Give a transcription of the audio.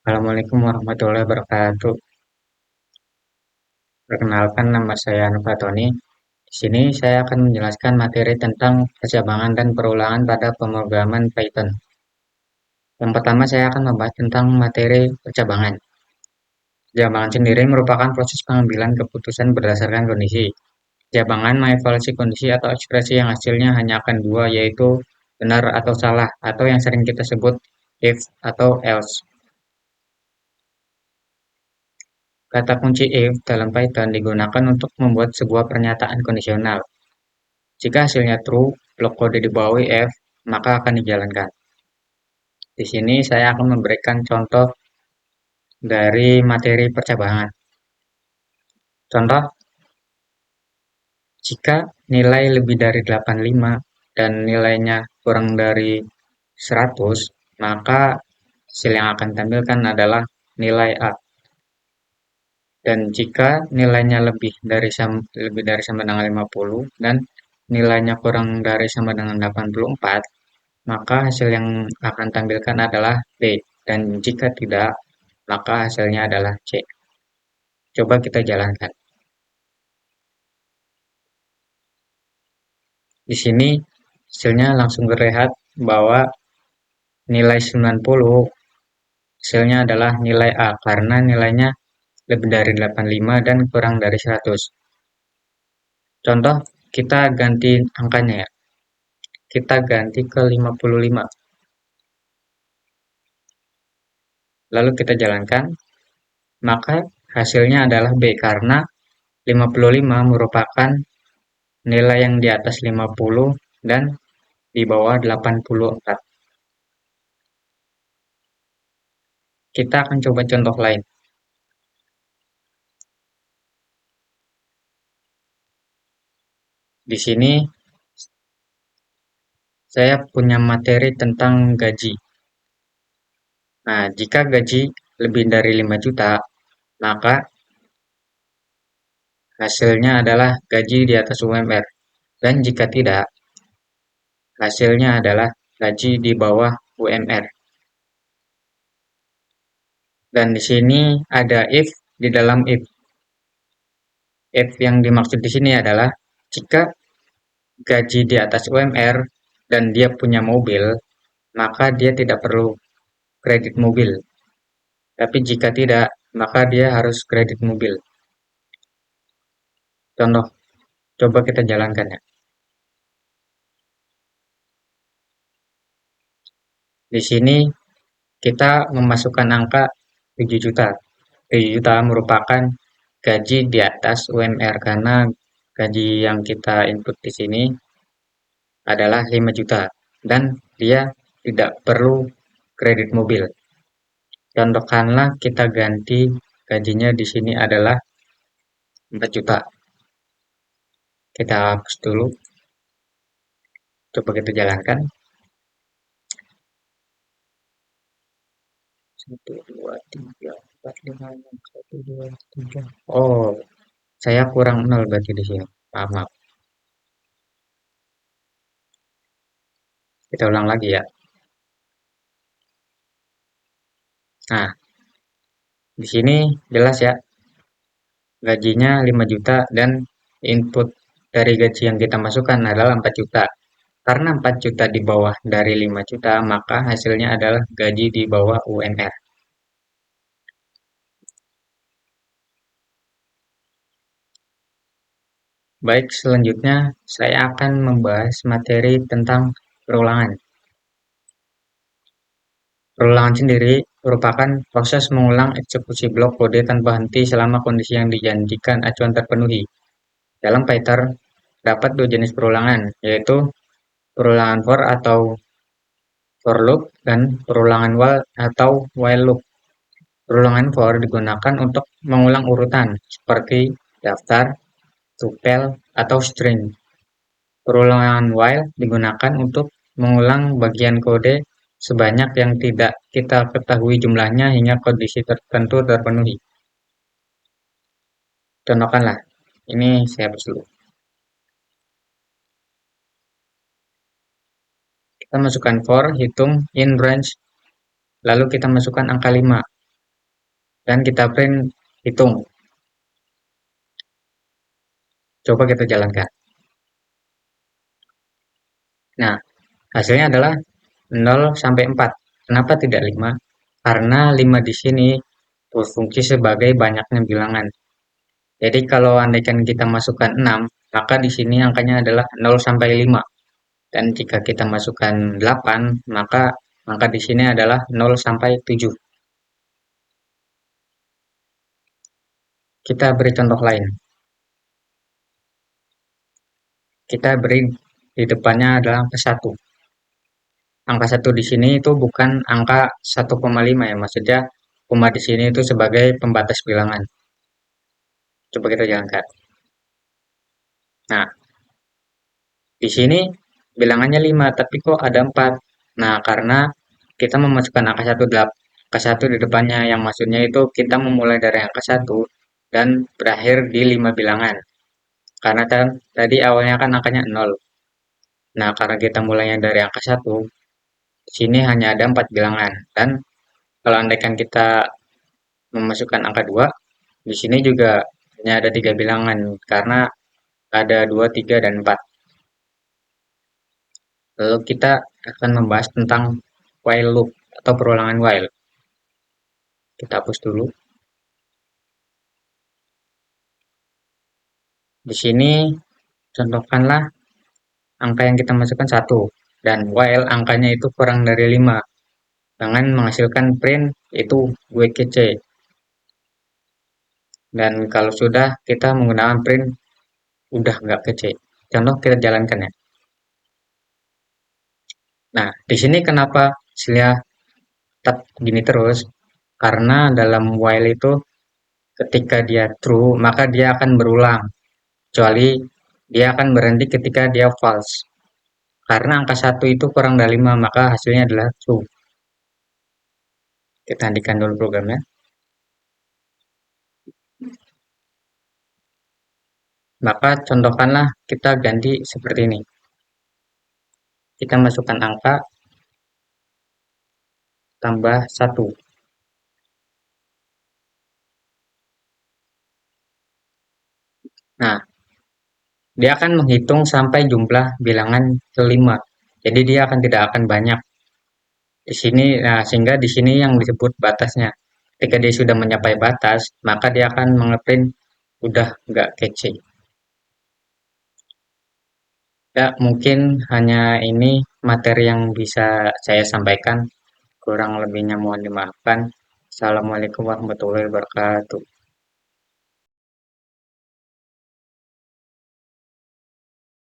Assalamualaikum warahmatullahi wabarakatuh. Perkenalkan nama saya Nova Tony. Di sini saya akan menjelaskan materi tentang percabangan dan perulangan pada pemrograman Python. Yang pertama saya akan membahas tentang materi percabangan. Percabangan sendiri merupakan proses pengambilan keputusan berdasarkan kondisi. Percabangan mengevaluasi kondisi atau ekspresi yang hasilnya hanya akan dua, yaitu benar atau salah, atau yang sering kita sebut if atau else. Kata kunci if dalam Python digunakan untuk membuat sebuah pernyataan kondisional. Jika hasilnya true, blok kode di bawah if, maka akan dijalankan. Di sini saya akan memberikan contoh dari materi percabangan. Contoh, jika nilai lebih dari 85 dan nilainya kurang dari 100, maka hasil yang akan ditampilkan adalah nilai A. Dan jika nilainya lebih dari sama dengan 50 dan nilainya kurang dari sama dengan 84, maka hasil yang akan tampilkan adalah B. Dan jika tidak, maka hasilnya adalah C. Coba kita jalankan. Di sini hasilnya langsung terlihat bahwa nilai 90 hasilnya adalah nilai A karena nilainya lebih dari 85 dan kurang dari 100. Contoh, kita ganti angkanya ya. Kita ganti ke 55. Lalu kita jalankan, maka hasilnya adalah B karena 55 merupakan nilai yang di atas 50 dan di bawah 84. Kita akan coba contoh lain. Di sini saya punya materi tentang gaji. Nah, jika gaji lebih dari 5 juta, maka hasilnya adalah gaji di atas UMR. Dan jika tidak, hasilnya adalah gaji di bawah UMR. Dan di sini ada if di dalam if. If yang dimaksud di sini adalah jika gaji di atas UMR dan dia punya mobil, maka dia tidak perlu kredit mobil. Tapi jika tidak, maka dia harus kredit mobil. Contoh, coba kita jalankan ya. Di sini kita memasukkan angka 7 juta. 7 juta merupakan gaji di atas UMR karena gaji yang kita input di sini adalah 5 juta dan dia tidak perlu kredit mobil. Contohkanlah kita ganti gajinya di sini adalah 4 juta. Kita hapus dulu. Coba kita jalankan. 1, 2, 3, 4, 5, 6, 1, 2, 3. Oh, saya kurang 0 berarti di sini. Maaf, maaf. Kita ulang lagi ya. Nah, di sini jelas ya, gajinya 5 juta dan input dari gaji yang kita masukkan adalah 4 juta. Karena 4 juta di bawah dari 5 juta, maka hasilnya adalah gaji di bawah UMR. Baik, selanjutnya saya akan membahas materi tentang perulangan. Perulangan sendiri merupakan proses mengulang eksekusi blok kode tanpa henti selama kondisi yang dijanjikan acuan terpenuhi. Dalam Python, terdapat dua jenis perulangan, yaitu perulangan for atau for loop dan perulangan while atau while loop. Perulangan for digunakan untuk mengulang urutan, seperti daftar, tupel, atau string. Perulangan while digunakan untuk mengulang bagian kode sebanyak yang tidak kita ketahui jumlahnya hingga kondisi tertentu terpenuhi. Contohkanlah, ini saya hapus dulu. Kita masukkan for, hitung, in range, lalu kita masukkan angka 5. dan kita print hitung. Coba kita jalankan. Nah, hasilnya adalah 0 sampai 4. Kenapa tidak 5? Karena 5 di sini berfungsi sebagai banyaknya bilangan. Jadi kalau andaikan kita masukkan 6, maka di sini angkanya adalah 0 sampai 5. Dan jika kita masukkan 8, maka angka di sini adalah 0 sampai 7. Kita beri contoh lain. Kita beri di depannya adalah angka 1. Angka 1 di sini itu bukan angka 1,5 ya, maksudnya koma di sini itu sebagai pembatas bilangan. Coba kita jalankan. Nah, di sini bilangannya 5, tapi kok ada 4. Nah, karena kita memasukkan angka 1 di depannya, yang maksudnya itu kita memulai dari angka 1 dan berakhir di 5 bilangan. Karena kan tadi awalnya kan angkanya 0. Nah, karena kita mulainya dari angka 1, di sini hanya ada 4 bilangan. Dan kalau andaikan kita memasukkan angka 2, di sini juga hanya ada 3 bilangan karena ada 2, 3, dan 4. Lalu kita akan membahas tentang while loop atau perulangan while. Kita hapus dulu. Di sini contohkanlah angka yang kita masukkan 1 dan while angkanya itu kurang dari 5 dengan menghasilkan print itu gue kece. Dan kalau sudah kita menggunakan print udah nggak kece. Contoh kita jalankan ya. Nah, di sini kenapa hasilnya tetap gini terus? Karena dalam while itu ketika dia true, maka dia akan berulang. Kecuali dia akan berhenti ketika dia false. Karena angka 1 itu kurang dari 5, maka hasilnya adalah true. Kita hentikan dulu programnya. Maka contohkanlah kita ganti seperti ini. Kita masukkan angka tambah 1. Nah, dia akan menghitung sampai jumlah bilangan kelima. Jadi dia tidak akan banyak. Di sini, nah sehingga di sini yang disebut batasnya. Ketika dia sudah mencapai batas, maka dia akan mengeprint udah nggak kece. Ya, mungkin hanya ini materi yang bisa saya sampaikan. Kurang lebihnya mohon dimaafkan. Assalamualaikum warahmatullahi wabarakatuh.